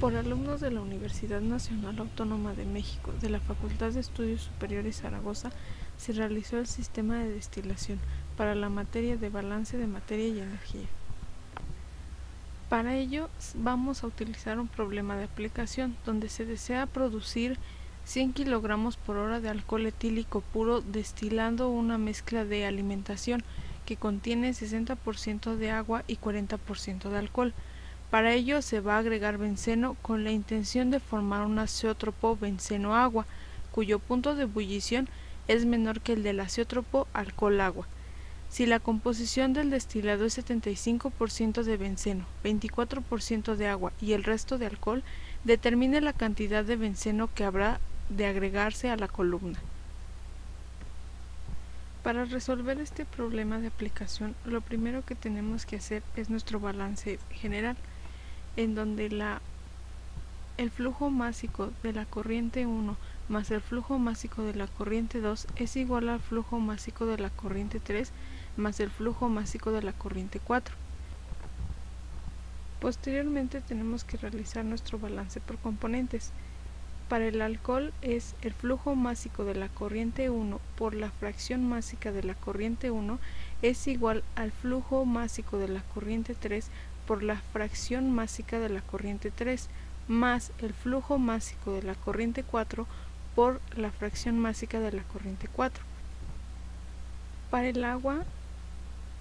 Por alumnos de la Universidad Nacional Autónoma de México, de la Facultad de Estudios Superiores Zaragoza, se realizó el sistema de destilación para la materia de balance de materia y energía. Para ello vamos a utilizar un problema de aplicación donde se desea producir 100 kilogramos por hora de alcohol etílico puro destilando una mezcla de alimentación que contiene 60% de agua y 40% de alcohol. Para ello se va a agregar benceno con la intención de formar un azeótropo benceno-agua, cuyo punto de ebullición es menor que el del azeótropo alcohol-agua. Si la composición del destilado es 75% de benceno, 24% de agua y el resto de alcohol, determine la cantidad de benceno que habrá de agregarse a la columna. Para resolver este problema de aplicación, lo primero que tenemos que hacer es nuestro balance general, en donde el flujo másico de la corriente 1 más el flujo másico de la corriente 2 es igual al flujo másico de la corriente 3 más el flujo másico de la corriente 4. Posteriormente tenemos que realizar nuestro balance por componentes. Para el alcohol es el flujo másico de la corriente 1 por la fracción másica de la corriente 1 es igual al flujo másico de la corriente 3 por la fracción másica de la corriente 3 más el flujo másico de la corriente 4 por la fracción másica de la corriente 4. Para el agua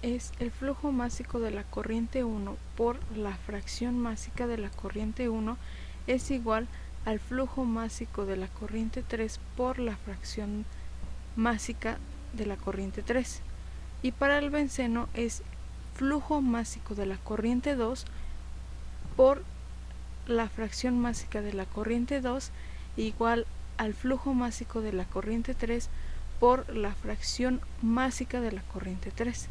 es el flujo másico de la corriente 1 por la fracción másica de la corriente 1 es igual al flujo másico de la corriente 3 por la fracción másica de la corriente 3. Y para el benceno es flujo másico de la corriente 2 por la fracción másica de la corriente 2 igual al flujo másico de la corriente 3 por la fracción másica de la corriente 3.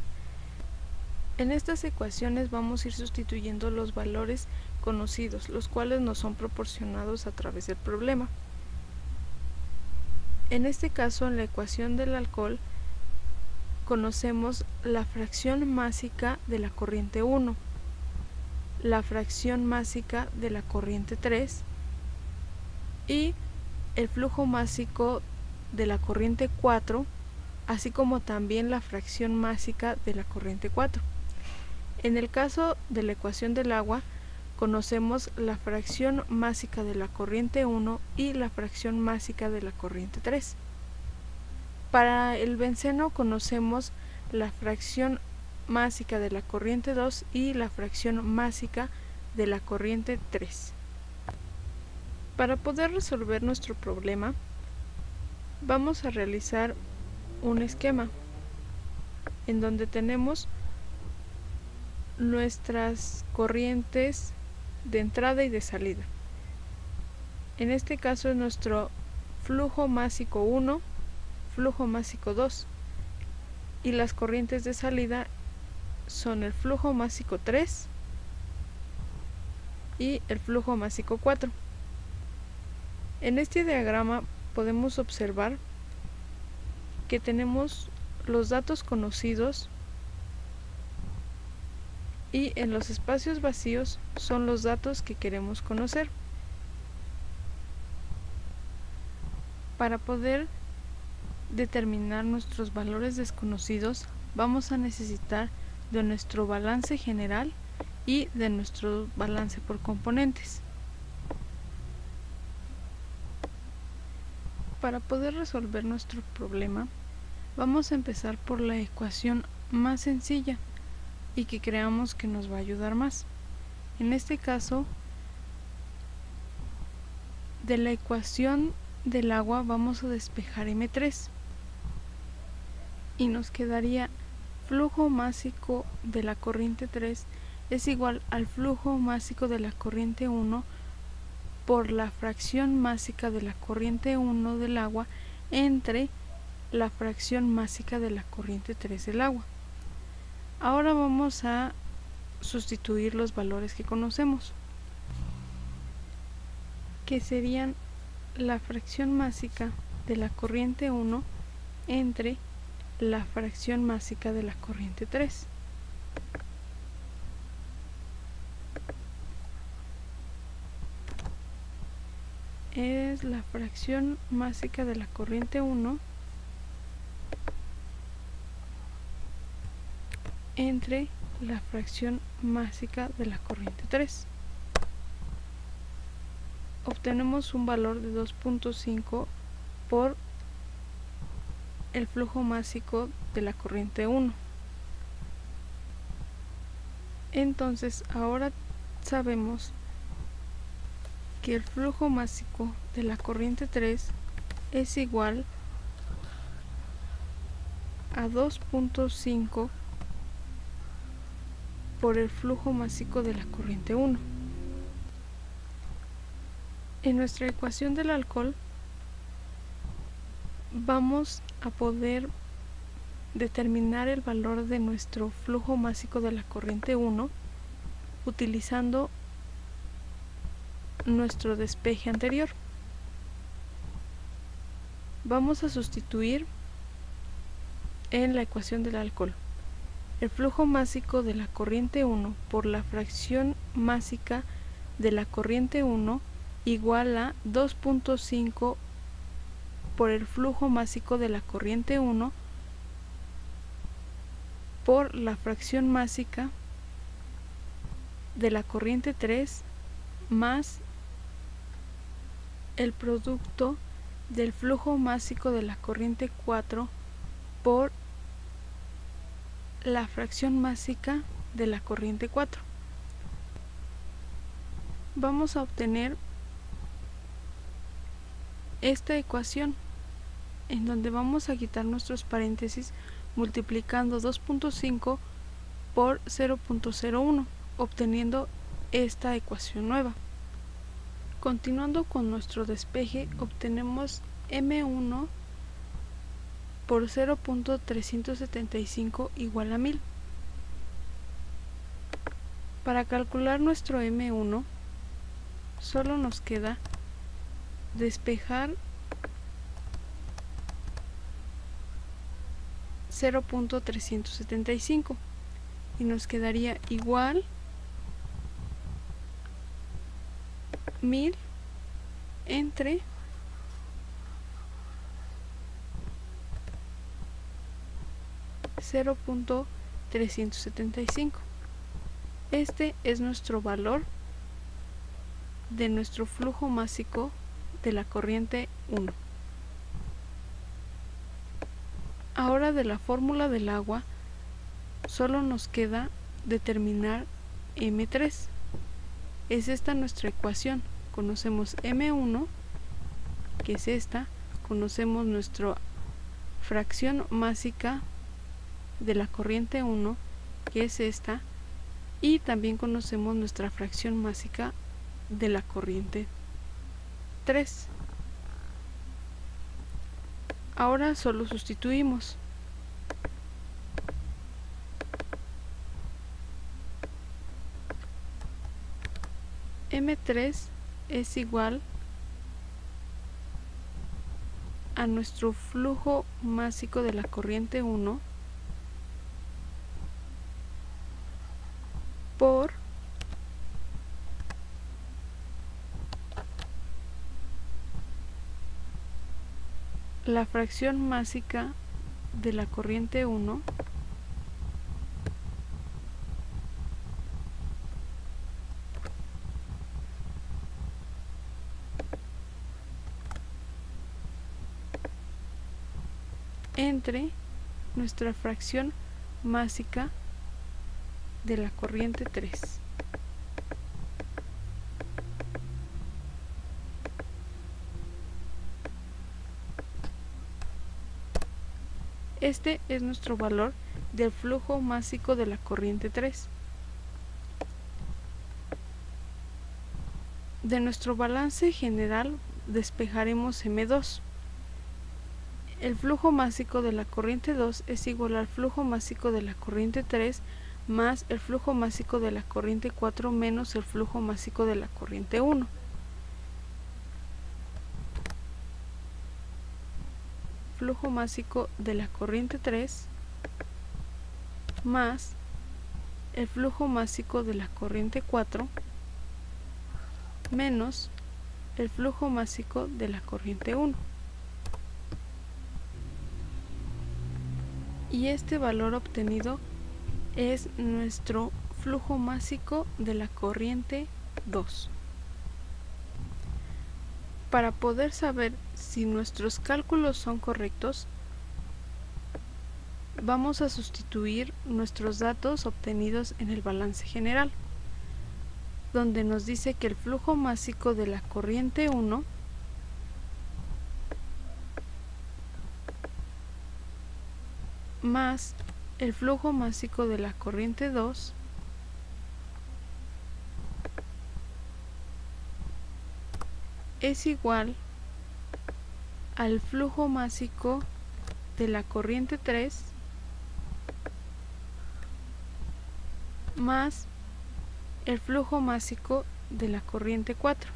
En estas ecuaciones vamos a ir sustituyendo los valores conocidos, los cuales nos son proporcionados a través del problema. En este caso, en la ecuación del alcohol, conocemos la fracción másica de la corriente 1, la fracción másica de la corriente 3 y el flujo másico de la corriente 4, así como también la fracción másica de la corriente 4. En el caso de la ecuación del agua, conocemos la fracción másica de la corriente 1 y la fracción másica de la corriente 3. Para el benceno conocemos la fracción másica de la corriente 2 y la fracción másica de la corriente 3. Para poder resolver nuestro problema, vamos a realizar un esquema en donde tenemos nuestras corrientes de entrada y de salida. En este caso es nuestro flujo másico 1, flujo másico 2 y las corrientes de salida son el flujo másico 3 y el flujo másico 4. En este diagrama podemos observar que tenemos los datos conocidos y en los espacios vacíos son los datos que queremos conocer. Para poder determinar nuestros valores desconocidos, vamos a necesitar de nuestro balance general y de nuestro balance por componentes. Para poder resolver nuestro problema, vamos a empezar por la ecuación más sencilla y que creamos que nos va a ayudar más. En este caso, de la ecuación del agua vamos a despejar M3 y nos quedaría flujo másico de la corriente 3 es igual al flujo másico de la corriente 1 por la fracción másica de la corriente 1 del agua entre la fracción másica de la corriente 3 del agua. Ahora vamos a sustituir los valores que conocemos, que serían la fracción másica de la corriente 1 entre la fracción másica de la corriente 3. es la fracción másica de la corriente 1 entre la fracción másica de la corriente 3. Obtenemos un valor de 2.5 por el flujo másico de la corriente 1. Entonces ahora sabemos que el flujo másico de la corriente 3 es igual a 2.5 por el flujo másico de la corriente 1. En nuestra ecuación del alcohol vamos a poder determinar el valor de nuestro flujo másico de la corriente 1 utilizando nuestro despeje anterior. Vamos a sustituir en la ecuación del alcohol el flujo másico de la corriente 1 por la fracción másica de la corriente 1 igual a 2.5 por el flujo másico de la corriente 1 por la fracción másica de la corriente 3 más el producto del flujo másico de la corriente 4 por la fracción másica de la corriente 4. Vamos a obtener esta ecuación en donde vamos a quitar nuestros paréntesis multiplicando 2.5 por 0.01, obteniendo esta ecuación nueva. Continuando con nuestro despeje, obtenemos M1 por 0.375 igual a 1000. Para calcular nuestro M1, solo nos queda despejar 0.375 y nos quedaría igual 1000 entre 0.375. Este es nuestro valor de nuestro flujo másico de la corriente 1. Ahora de la fórmula del agua solo nos queda determinar M3. Es esta nuestra ecuación. Conocemos M1, que es esta, conocemos nuestra fracción másica de la corriente 1, que es esta, y también conocemos nuestra fracción másica de la corriente 3. Ahora solo sustituimos. M3 es igual a nuestro flujo másico de la corriente 1 por la fracción másica de la corriente 1 entre nuestra fracción másica de la corriente 3. Este es nuestro valor del flujo másico de la corriente 3. De nuestro balance general despejaremos M2. El flujo másico de la corriente 2 es igual al flujo másico de la corriente 3 más el flujo másico de la corriente 4 menos el flujo másico de la corriente 1. Flujo másico de la corriente 3 más el flujo másico de la corriente 4 menos el flujo másico de la corriente 1. Y este valor obtenido es nuestro flujo másico de la corriente 2. Para poder saber si nuestros cálculos son correctos, vamos a sustituir nuestros datos obtenidos en el balance general, donde nos dice que el flujo másico de la corriente 1 más el flujo másico de la corriente 2 es igual al flujo másico de la corriente 3 más el flujo másico de la corriente 4.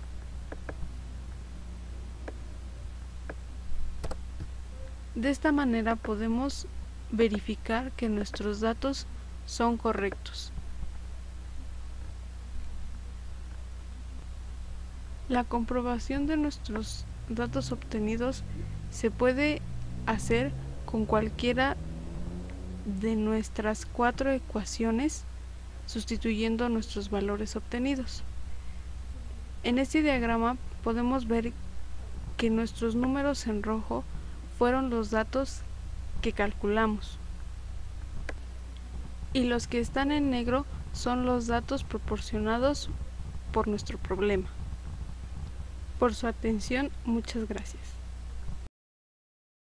De esta manera podemos verificar que nuestros datos son correctos. La comprobación de nuestros datos obtenidos se puede hacer con cualquiera de nuestras 4 ecuaciones, sustituyendo nuestros valores obtenidos. En este diagrama podemos ver que nuestros números en rojo fueron los datos que calculamos y los que están en negro son los datos proporcionados por nuestro problema. Por su atención, muchas gracias.